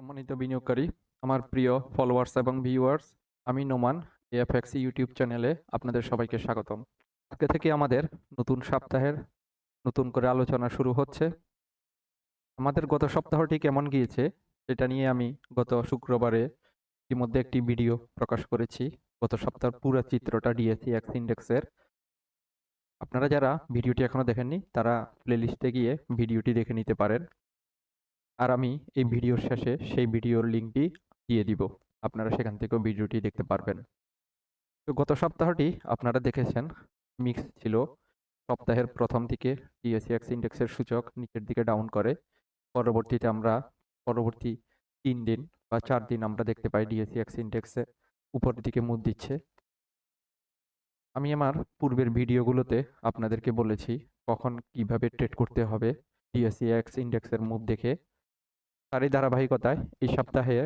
সম্মানিত বিনিয়োগকারী, আমার প্রিয় ফলোয়ার্স এবং ভিউয়ার্স, আমি নোমান এএফএক্স ইউটিউব চ্যানেলে আপনাদের সবাইকে স্বাগতম। আজকে থেকে আমাদের নতুন সপ্তাহের নতুন করে আলোচনা শুরু হচ্ছে। আমাদের গত সপ্তাহটি কেমন গিয়েছে সেটা নিয়ে আমি গত শুক্রবারে ইতিমধ্যে একটি ভিডিও প্রকাশ করেছি। গত সপ্তাহের পুরো চিত্রটা ডিএসইএক্স ইন্ডেক্সের। আপনারা যারা ভিডিওটি এখনো দেখেননি তারা প্লেলিস্টে গিয়ে ভিডিওটি দেখে নিতে পারেন। আর আমি এই ভিডিওর শেষে সেই ভিডিওর লিঙ্কটি দিয়ে দিব। আপনারা সেখান থেকেও ভিডিওটি দেখতে পারবেন। তো গত সপ্তাহটি আপনারা দেখেছেন মিক্স ছিল। সপ্তাহের প্রথম দিকে ডিএসইএক্স ইন্ডেক্সের সূচক নিচের দিকে ডাউন করে। পরবর্তীতে আমরা পরবর্তী 3 দিন বা 4 দিন আমরা দেখতে পাই ডিএসইএক্স ইন্ডেক্সে উপরের দিকে মুভ দিচ্ছে। আমি আমার পূর্বের ভিডিওগুলোতে আপনাদেরকে বলেছি কখন কিভাবে ট্রেড করতে হবে ডিএসইএক্স ইন্ডেক্সের মুভ দেখে। তারই ধারাবাহিকতায় এই সপ্তাহে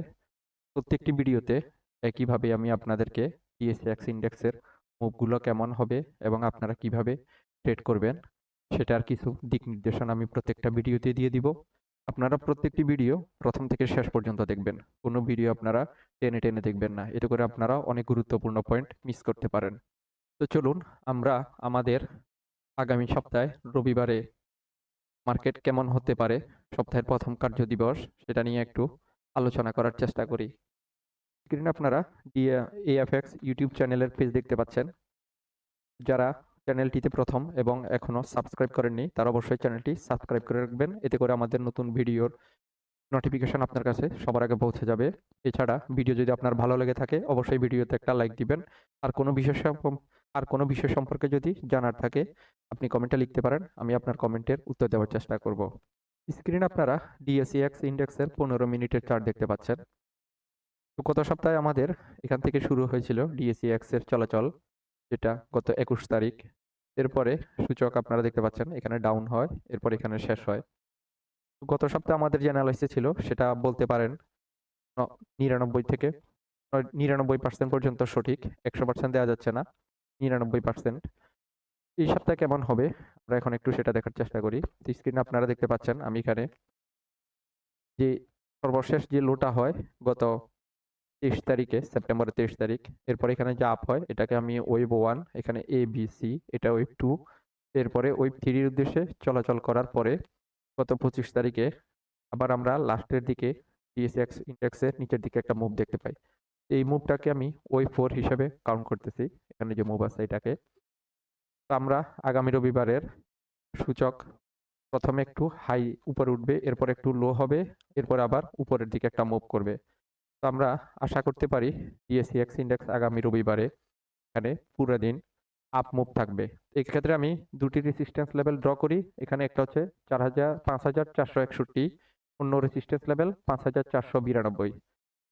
প্রত্যেকটি ভিডিওতে একইভাবে আমি আপনাদেরকে ডিএসইএক্স ইন্ডেক্সের মুভগুলো কেমন হবে এবং আপনারা কিভাবে ট্রেড করবেন সেটার কিছু দিক নির্দেশনা আমি প্রত্যেকটা ভিডিওতে দিয়ে দিব। আপনারা প্রত্যেকটি ভিডিও প্রথম থেকে শেষ পর্যন্ত দেখবেন। কোনো ভিডিও আপনারা টেনে টেনে দেখবেন না, এতে করে আপনারা অনেক গুরুত্বপূর্ণ পয়েন্ট মিস করতে পারেন। তো চলুন আমরা আমাদের আগামী সপ্তাহে রবিবারে মার্কেট কেমন হতে পারে, সপ্তাহের প্রথম কার্য দিবস, সেটা নিয়ে একটু আলোচনা করার চেষ্টা করি। স্ক্রিনে আপনারা এএফএক্স ইউটিউব চ্যানেলের পেজ দেখতে পাচ্ছেন। যারা চ্যানেলটিতে প্রথম এবং এখনো সাবস্ক্রাইব করেননি তারা অবশ্যই চ্যানেলটি সাবস্ক্রাইব করে রাখবেন, এতে করে আমাদের নতুন ভিডিওর নোটিফিকেশন আপনার কাছে সবার আগে পৌঁছে যাবে। এছাড়া ভিডিও যদি আপনার ভালো লেগে থাকে অবশ্যই ভিডিওতে একটা লাইক দিবেন। আর কোনো বিষয় সম্পর্কে যদি জানার থাকে আপনি কমেন্টে লিখতে পারেন, আমি আপনার কমেন্টের উত্তর দেওয়ার চেষ্টা করব। স্ক্রিনে আপনারা ডিএসইএক্স ইন্ডেক্সের 15 মিনিটের চার্ট দেখতে পাচ্ছেন। তো গত সপ্তাহে আমাদের এখান থেকে শুরু হয়েছিল ডিএসইএক্স এর চলাচল, যেটা গত 21 তারিখ। এরপরে সূচক আপনারা দেখতে পাচ্ছেন এখানে ডাউন হয়, এরপর এখানে শেষ হয়। গত সপ্তাহে আমাদের যে অ্যানালাইসিস ছিল সেটা বলতে পারেন 99 থেকে 99% পর্যন্ত সঠিক, 100% দেওয়া যাচ্ছে না, 99%। এই সপ্তাহে কেমন হবে আমরা এখন একটু সেটা দেখার চেষ্টা করি। স্ক্রিনে আপনারা দেখতে পাচ্ছেন আমি এখানে যে সর্বশেষ যে লোটা হয় গত 23 তারিখে, সেপ্টেম্বরের 23 তারিখ, এরপর এখানে যে আপ হয় এটাকে আমি ওয়েভ 1, এখানে এ বি সি, এটা ওয়েভ 2, এরপরে ওয়েভ 3 এর উদ্দেশ্যে চলাচল করার পরে গত 25 তারিখে আবার আমরা লাস্টের দিকে ডিএসইএক্স ইন্ডেক্সের নিচের দিকে একটা মুভ দেখতে পাই। এই মুভটাকে আমি ওয়েভ 4 হিসেবে কাউন্ট করতেছি, এখানে যে মুভ আছে এটাকে। তো আমরা আগামী রবিবারের সূচক প্রথমে একটু হাই উপরে উঠবে, এরপর একটু লো হবে, এরপর আবার উপরের দিকে একটা মুভ করবে। তো আমরা আশা করতে পারি ডিএসইএক্স ইন্ডেক্স আগামী রবিবারে এখানে পুরো দিন আপ মুভ থাকবে। এক্ষেত্রে আমি দুটি রেজিস্ট্যান্স লেভেল ড্র করি। এখানে একটা হচ্ছে 5461, অন্য রেজিস্ট্যান্স লেভেল 5492।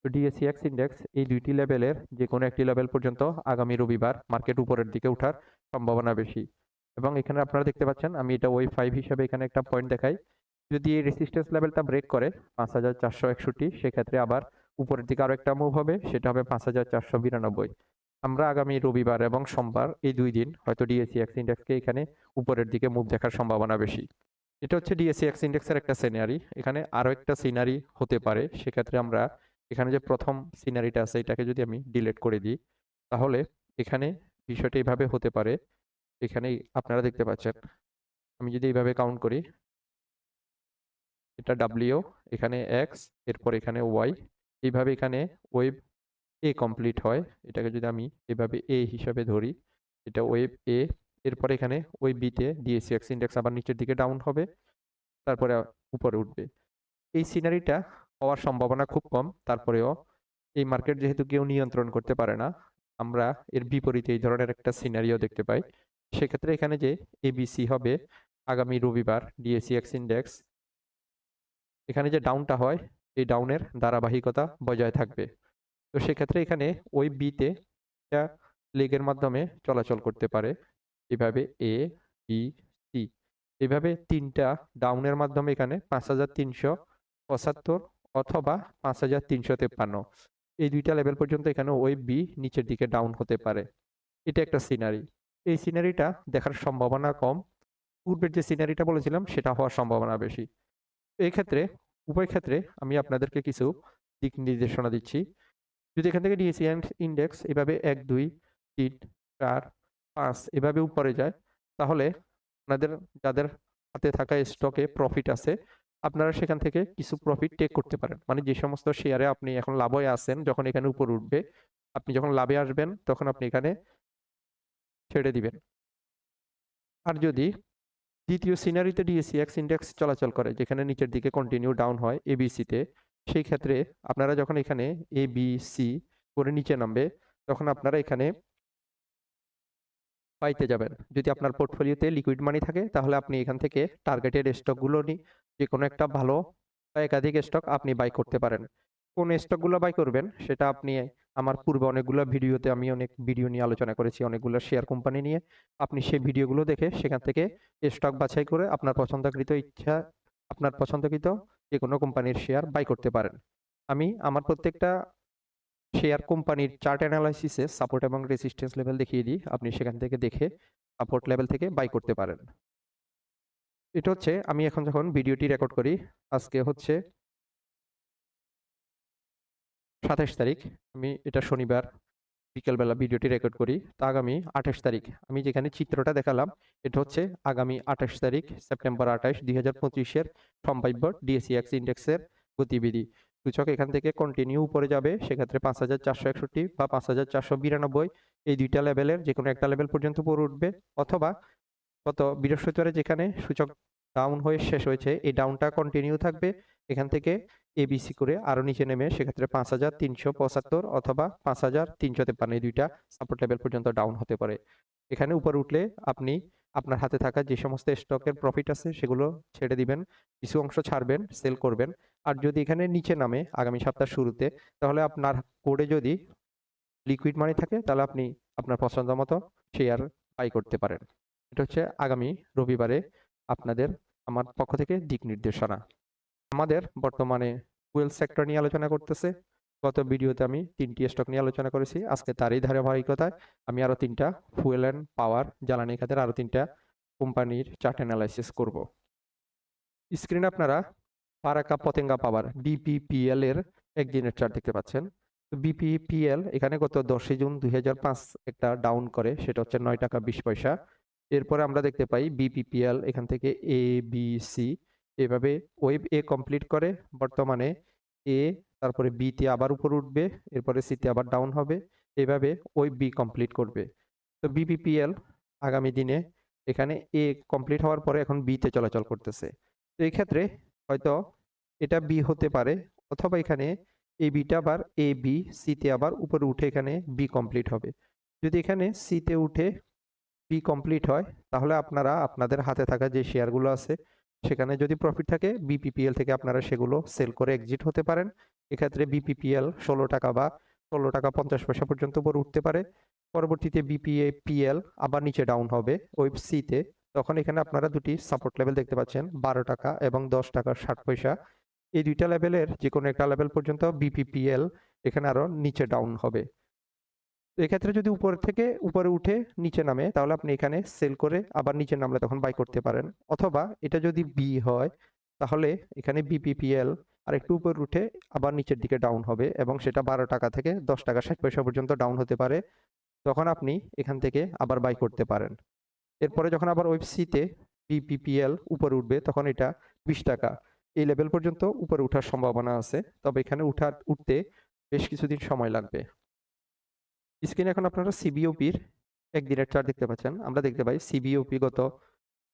তো ডিএসইএক্স ইন্ডেক্স এই দুইটি লেভেলের যে কোনো একটি লেভেল পর্যন্ত আগামী রবিবার মার্কেট উপরের দিকে ওঠার সম্ভাবনা বেশি। এবং এখানে আপনারা দেখতে পাচ্ছেন আমি এটা ওয়েভ 5 হিসাবে এখানে একটা পয়েন্ট দেখাই। যদি এই রেজিস্ট্যান্স লেভেলটা ব্রেক করে 5461, সেক্ষেত্রে আবার উপরের দিকে আরো একটা মুভ হবে, সেটা হবে 5492। আমরা আগামী রবিবার এবং সোমবার এই 2 দিন হয়তো ডিএসইএক্স ইন্ডেক্সকে এখানে উপরের দিকে মুভ দেখার সম্ভাবনা বেশি। এটা হচ্ছে ডিএসইএক্স ইন্ডেক্সের একটা সিনারি। এখানে আরো একটা সিনারি হতে পারে, সেক্ষেত্রে আমরা এখানে যে প্রথম সিনারিটা আছে এটাকে যদি আমি ডিলিট করে দিই তাহলে এখানে বিষয়টা এইভাবে হতে পারে। এখানে আপনারা দেখতে পাচ্ছেন আমি যদি এইভাবে কাউন্ট করি, এটা ডাব্লিউ, এখানে এক্স, এরপর এখানে ওয়াই, এইভাবে এখানে ওয়েভ এ কমপ্লিট হয়। এটাকে যদি আমি এভাবে এ হিসাবে ধরি, এটা ওয়েভ এ, এরপর এখানে ওয়েভ বিতে ডিএসইএক্স ইন্ডেক্স আবার নিচের দিকে ডাউন হবে, তারপরে উপরে উঠবে। এই সিনারিটা হওয়ার সম্ভাবনা খুব কম, তারপরেও এই মার্কেট যেহেতু কেউ নিয়ন্ত্রণ করতে পারে না, আমরা এর বিপরীতে এই ধরনের একটা সিনারিও দেখতে পাই। সেক্ষেত্রে এখানে যে এবিসি হবে আগামী রবিবার ডিএসইএক্স ইন্ডেক্স, এখানে যে ডাউনটা হয় এই ডাউনের ধারাবাহিকতা বজায় থাকবে। তো সেক্ষেত্রে এখানে ওই বিতে একটা লেগের মাধ্যমে চলাচল করতে পারে, এভাবে এ বি সি, এভাবে তিনটা ডাউনের মাধ্যমে এখানে 5375 অথবা 5353, এই দুইটা লেভেল পর্যন্ত এখানে ওই বি নিচের দিকে ডাউন হতে পারে। এটা একটা সিনারি। এই সিনারিটা দেখার সম্ভাবনা কম, পূর্বের যে সিনারিটা বলেছিলাম সেটা হওয়ার সম্ভাবনা বেশি। এই ক্ষেত্রে উভয় ক্ষেত্রে আমি আপনাদেরকে কিছু দিক নির্দেশনা দিচ্ছি। যদি এখান থেকে ডিএসই ইন্ডেক্স এভাবে 1 2 3 4 5 এভাবে উপরে যায়, তাহলে আপনাদের যাদের হাতে থাকা স্টকে প্রফিট আছে, আপনারা সেখান থেকে কিছু প্রফিট টেক করতে পারেন। মানে যে সমস্ত শেয়ারে আপনি এখন লাভে আছেন, যখন এখানে উপরে উঠবে, আপনি যখন লাভে আসবেন তখন আপনি এখানে ছেড়ে দিবেন। আর যদি দ্বিতীয় সিনারিতে ডিএসইএক্স ইন্ডেক্স চলাচল করে, যেখানে নিচের দিকে কন্টিনিউ ডাউন হয় এবিসিতে, সেই ক্ষেত্রে আপনারা যখন এখানে এ বি সি করে নিচে নামবে, তখন আপনারা এখানে পাইতে যাবেন। যদি আপনার পোর্টফোলিওতে লিকুইড মানি থাকে, তাহলে আপনি এখান থেকে টার্গেটেড স্টকগুলো যে কোনো একটা ভালো বা একাধিক স্টক আপনি বাই করতে পারেন। কোন স্টকগুলো বাই করবেন সেটা আপনি আমার পূর্বে অনেকগুলো ভিডিওতে আমি অনেক ভিডিও নিয়ে আলোচনা করেছি, অনেকগুলো শেয়ার কোম্পানি নিয়ে। আপনি সেই ভিডিওগুলো দেখে সেখান থেকে স্টক বাছাই করে আপনার পছন্দকৃত যে কোনো কোম্পানির শেয়ার বাই করতে পারেন। আমি আমার প্রত্যেকটা শেয়ার কোম্পানির চার্ট অ্যানালাইসিসে সাপোর্ট এবং রেজিস্ট্যান্স লেভেল দেখিয়ে দিই, আপনি সেখান থেকে দেখে সাপোর্ট লেভেল থেকে বাই করতে পারেন। এটা হচ্ছে আমি এখন যখন ভিডিওটি রেকর্ড করি, আজকে হচ্ছে 27 তারিখ, আমি এটা শনিবার বিকেলবেলা ভিডিওটি রেকর্ড করি। তা আগামী 28 তারিখ আমি যেখানে চিত্রটা দেখালাম, এটা হচ্ছে আগামী 28 তারিখ সেপ্টেম্বর 28 2025-এর সম্ভাব্য ডিএসইএক্স ইন্ডেক্সের গতিবিধি। সূচক এখান থেকে কন্টিনিউ উপরে যাবে, সেক্ষেত্রে 5461 বা 5492 এই দুইটা লেভেলের যে কোনো একটা লেভেল পর্যন্ত উপরে উঠবে, অথবা গত বৃহস্পতিবারে যেখানে সূচক ডাউন হয়ে শেষ হয়েছে, এই ডাউনটা কন্টিনিউ থাকবে, এখান থেকে এবিসি করে আরো নিচে নেমে সেক্ষেত্রে 5375 অথবা 5353 এই দুইটা সাপোর্ট লেভেল পর্যন্ত ডাউন হতে পারে। এখানে উপরে উঠলে আপনি আপনার হাতে থাকা যে সমস্ত স্টকের প্রফিট আছে সেগুলো ছেড়ে দিবেন, কিছু অংশ ছাড়বেন, সেল করবেন। আর যদি এখানে নিচে নামে আগামী সপ্তাহ শুরুতে, তাহলে আপনার কোডে যদি লিকুইড মানি থাকে, তাহলে আপনি আপনার পছন্দ মতো শেয়ার বাই করতে পারেন। এটা হচ্ছে আগামী রবিবারে আপনাদের আমার পক্ষ থেকে দিক নির্দেশনা। আমাদের বর্তমানে ফুয়েল সেক্টর নিয়ে আলোচনা করতেছে। গত ভিডিওতে আমি 3টি স্টক নিয়ে আলোচনা করেছি। আজকে তারই ধারাবাহিকতায় আমি আরো 3টা ফুয়েল অ্যান্ড পাওয়ার জ্বালানি খাতের আরো 3টা কোম্পানির চার্ট অ্যানালাইসিস করব। স্ক্রিনে আপনারা পারাকা পতেঙ্গা পাওয়ার বিপিপিএল এর একদিনের চার্ট দেখতে পাচ্ছেন। বিপিপিএল এখানে গত 10 জুন 2005 একটা ডাউন করে, সেটা হচ্ছে 9 টাকা 20 পয়সা। এরপরে আমরা দেখতে পাই বিপিপিএল এখান থেকে এ বি সি এভাবে ওয়েভ এ কমপ্লিট করে, বর্তমানে এ তারপরে বি তে আবার উপর উঠবে, এরপরে সি তে আবার ডাউন হবে, এভাবে ওয়েভ বি কমপ্লিট করবে। তো বিপিপিএল আগামী দিনে এখানে এ কমপ্লিট হওয়ার পরে এখন বি তে চলাচল করতেছে। তো এই ক্ষেত্রে হয়তো এটা বি হতে পারে, অথবা এখানে এই বিটা আবার এ বি সি তে আবার উপরে উঠে এখানে বি কমপ্লিট হবে। যদি এখানে সি তে উঠে বি কমপ্লিট হয়, তাহলে আপনারা আপনাদের হাতে থাকা যে শেয়ারগুলো আছে সেখানে যদি প্রফিট থাকে, বিপিপিএল থেকে আপনারা সেগুলো সেল করে এক্সিট হতে পারেন। এক্ষেত্রে বিপিপিএল 16 টাকা বা 16 টাকা 50 পয়সা পর্যন্ত উপরে উঠতে পারে। পরবর্তীতে বিপিএপিএল আবার নিচে ডাউন হবে ওয়েব সি তে, তখন এখানে আপনারা দুটি সাপোর্ট লেভেল দেখতে পাচ্ছেন, 12 টাকা এবং 10 টাকা 60 পয়সা। এই দুইটা লেভেলের যে কোনো একটা লেভেল পর্যন্ত বিপিপিএল এখানে আরো নিচে ডাউন হবে। তো এক্ষেত্রে যদি উপর থেকে উপরে উঠে নিচে নামে, তাহলে আপনি এখানে সেল করে আবার নিচে নামলে তখন বাই করতে পারেন। অথবা এটা যদি বি হয়, তাহলে এখানে বিপিপিএল আর একটু উপর উঠে আবার নিচের দিকে ডাউন হবে, এবং সেটা 12 টাকা থেকে 10 টাকা 60 পয়সা পর্যন্ত ডাউন হতে পারে, তখন আপনি এখান থেকে আবার বাই করতে পারেন। এরপরে যখন আবার ওয়েব সি তে বিপিপিএল উপরে উঠবে, তখন এটা 20 টাকা এই লেভেল পর্যন্ত উপরে ওঠার সম্ভাবনা আছে, তবে এখানে উঠতে বেশ কিছুদিন সময় লাগবে। স্ক্রিনে এখন আপনারা সিবিওপির একদিনের চার্ট দেখতে পাচ্ছেন। আমরা দেখতে পাই সিবিওপি গত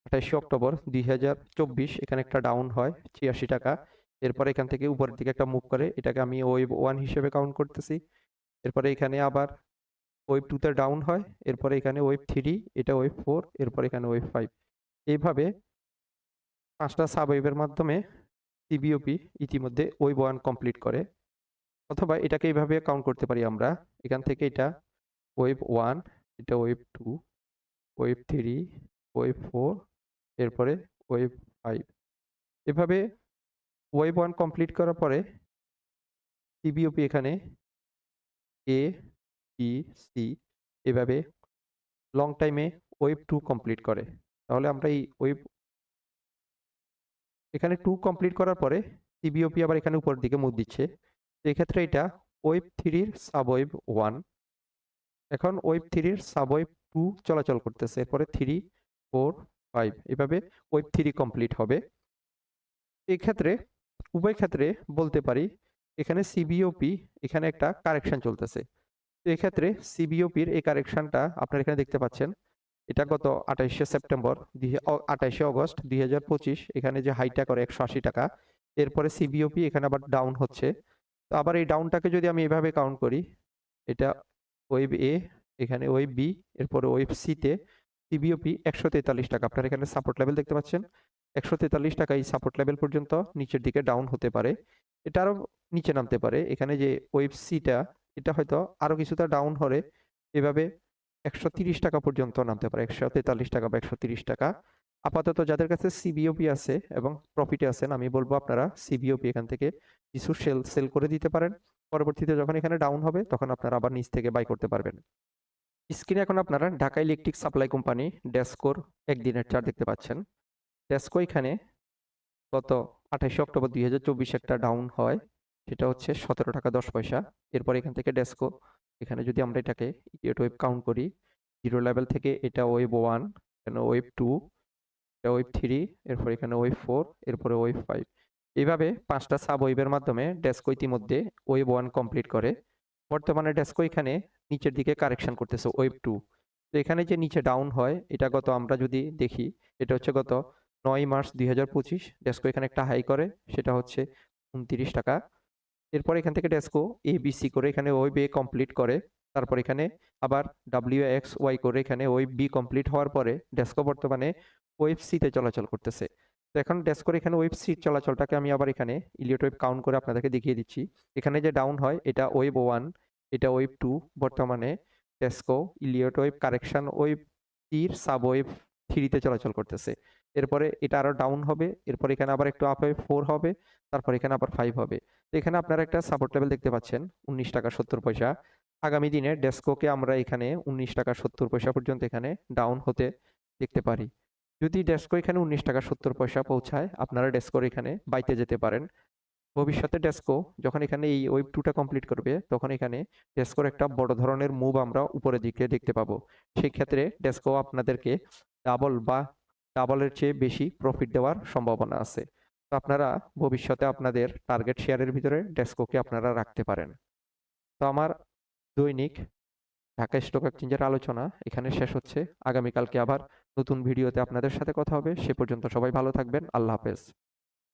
28 অক্টোবর 2024 এখানে একটা ডাউন হয় 86 টাকা। এরপরে এখান থেকে উপরের দিকে একটা মুভ করে, এটাকে আমি ওয়েভ 1 হিসেবে কাউন্ট করতেছি। এরপরে এখানে আবার ওয়েভ 2 তে ডাউন হয়, এরপরে এখানে ওয়েভ 3, এটা ওয়েভ 4, এরপরে এখানে ওয়েভ 5। এইভাবে 5টা সাব ওয়েভের মাধ্যমে সিবিওপি ইতিমধ্যে ওয়েভ 1 কমপ্লিট করে। অথবা এটাকে এইভাবে কাউন্ট করতে পারি আমরা, এখান থেকে এটা ওয়েভ 1, এটা ওয়েভ 2, ওয়েভ 3, ওয়েভ 4, এরপরে ওয়েভ 5। এভাবে ওয়েভ 1 কমপ্লিট করার পরে সিবিওপি এখানে এ বি সি এভাবে লং টাইমে ওয়েভ 2 কমপ্লিট করে। তাহলে আমরা এই ওয়েভ এখানে 2 কমপ্লিট করার পরে সিবিওপি আবার এখানে উপরের দিকে মুভ দিচ্ছে। তো এক্ষেত্রে এটা ওয়েভ 3 এর সাবওয়েভ 1, এখন ওয়েভ 3 এর সাবওয়েভ 2 চলাচল করতেছে, এরপরে 3, 4, 5 এভাবে ওয়েভ 3 কমপ্লিট হবে। এক্ষেত্রে উভয় ক্ষেত্রে বলতে পারি এখানে সিবিওপি এখানে একটা কারেকশন চলতেছে। তো এক্ষেত্রে সিবিওপির এই কারেকশনটা আপনারা এখানে দেখতে পাচ্ছেন। এটা গত 28শে সেপ্টেম্বর 28শে অগস্ট 2025 এখানে যে হাইটা করে 180 টাকা, এরপরে সিবিওপি এখানে আবার ডাউন হচ্ছে। তো আবার এই ডাউনটাকে যদি আমি এভাবে কাউন্ট করি, এটা ওয়েভ এ, এখানে ওয়েভ বি, এরপরে ওয়েভ সি তে সিবিওপি 143 টাকা। আপনারা এখানে সাপোর্ট লেভেল দেখতে পাচ্ছেন। 143 টাকা এই সাপোর্ট লেভেল পর্যন্ত নিচের দিকে ডাউন হতে পারে। এটা আরো নিচে নামতে পারে। এখানে যে ওয়েভ সিটা এটা হয়তো আরো কিছুটা ডাউন হলে এভাবে 130 টাকা পর্যন্ত নামতে পারে। 143 টাকা বা 130 টাকা। আপাতত যাদের কাছে সিবিওপি আছে এবং প্রফিটে আছেন, আমি বলবো আপনারা সিবিওপি এখান থেকে কিছু সেল করে দিতে পারেন। পরবর্তীতে যখন এখানে ডাউন হবে তখন আপনারা আবার নিচ থেকে বাই করতে পারবেন। স্ক্রিনে এখন আপনারা Dhaka electric supply company DESCO একদিনের চার্ট দেখতে পাচ্ছেন। ডেসকো এখানে গত 28শে অক্টোবর 2024 একটা ডাউন হয়, সেটা হচ্ছে 17 টাকা 10 পয়সা। এরপর এখান থেকে ডেসকো এখানে যদি আমরা এটাকে ইডিয়ট ওয়েভ কাউন্ট করি, জিরো লেভেল থেকে এটা ওয়েভ 1, এখানে ওয়েভ 2, এটা ওয়েভ 3, এরপর এখানে ওয়েভ 4, এরপরে ওয়েভ 5। এইভাবে 5টা সাব ওয়েভের মাধ্যমে ডেসকো ইতিমধ্যে ওয়েভ 1 কমপ্লিট করে। বর্তমানে ডেসকো এখানে নিচের দিকে কারেকশন করতেছে ওয়েভ 2। তো এখানে যে নিচে ডাউন হয় এটা গত আমরা যদি দেখি, এটা হচ্ছে গত 9 মার্চ 2025 ডেসকো এখানে একটা হাই করে, সেটা হচ্ছে 29 টাকা। এরপর এখান থেকে ডেসকো এ বি সি করে এখানে ওয়েভ এ কমপ্লিট করে, তারপর এখানে আবার ডাব্লিউ এক্স ওয়াই করে এখানে ওয়েভ বি কমপ্লিট হওয়ার পরে ডেসকো বর্তমানে ওয়েভ সি তে চলাচল করতেছে। তো এখন ডেসকোর এখানে ওয়েভ সি চলাচলটাকে আমি আবার এখানে ইলিয়ট ওয়েভ কাউন্ট করে আপনাদেরকে দেখিয়ে দিচ্ছি। এখানে যে ডাউন হয় এটা ওয়েভ 1, এটা ওয়েভ 2, বর্তমানে DESCO Elliott wave correction wave 3 sub wave 3 তে চলাচল করতেছে। এরপরে এটা আরো ডাউন হবে, এরপর এখানে আবার একটু আপ হয়ে 4 হবে, তারপর এখানে আবার 5 হবে। তো এখানে আপনারা একটা সাপোর্ট লেভেল দেখতে পাচ্ছেন 19 টাকা 70 পয়সা। আগামী দিনে ডেসকোকে আমরা এখানে 19 টাকা 70 পয়সা পর্যন্ত এখানে ডাউন হতে দেখতে পারি। যদি ডেসকো এখানে 19 টাকা 70 পয়সা পৌঁছায়, আপনারা ডেসকোর এখানে বাইতে যেতে পারেন। ভবিষ্যতে ডেসকো যখন এখানে এই ওয়েভ 2টা কমপ্লিট করবে তখন এখানে ডেসকোর একটা বড় ধরনের মুভ আমরা উপরের দিকে দেখতে পাবো। সেই ক্ষেত্রে ডেসকো আপনাদেরকে ডাবলের চেয়ে বেশি প্রফিট দেওয়ার সম্ভাবনা আছে। তো আপনারা ভবিষ্যতে আপনাদের টার্গেট শেয়ারের ভিতরে ডেসকোকে আপনারা রাখতে পারেন। তো আমার দৈনিক ঢাকা স্টক এক্সচেঞ্জের আলোচনা এখানে শেষ হচ্ছে। আগামীকালকে আবার নতুন ভিডিওতে আপনাদের সাথে কথা হবে। সে পর্যন্ত সবাই ভালো থাকবেন। আল্লাহ হাফেজ।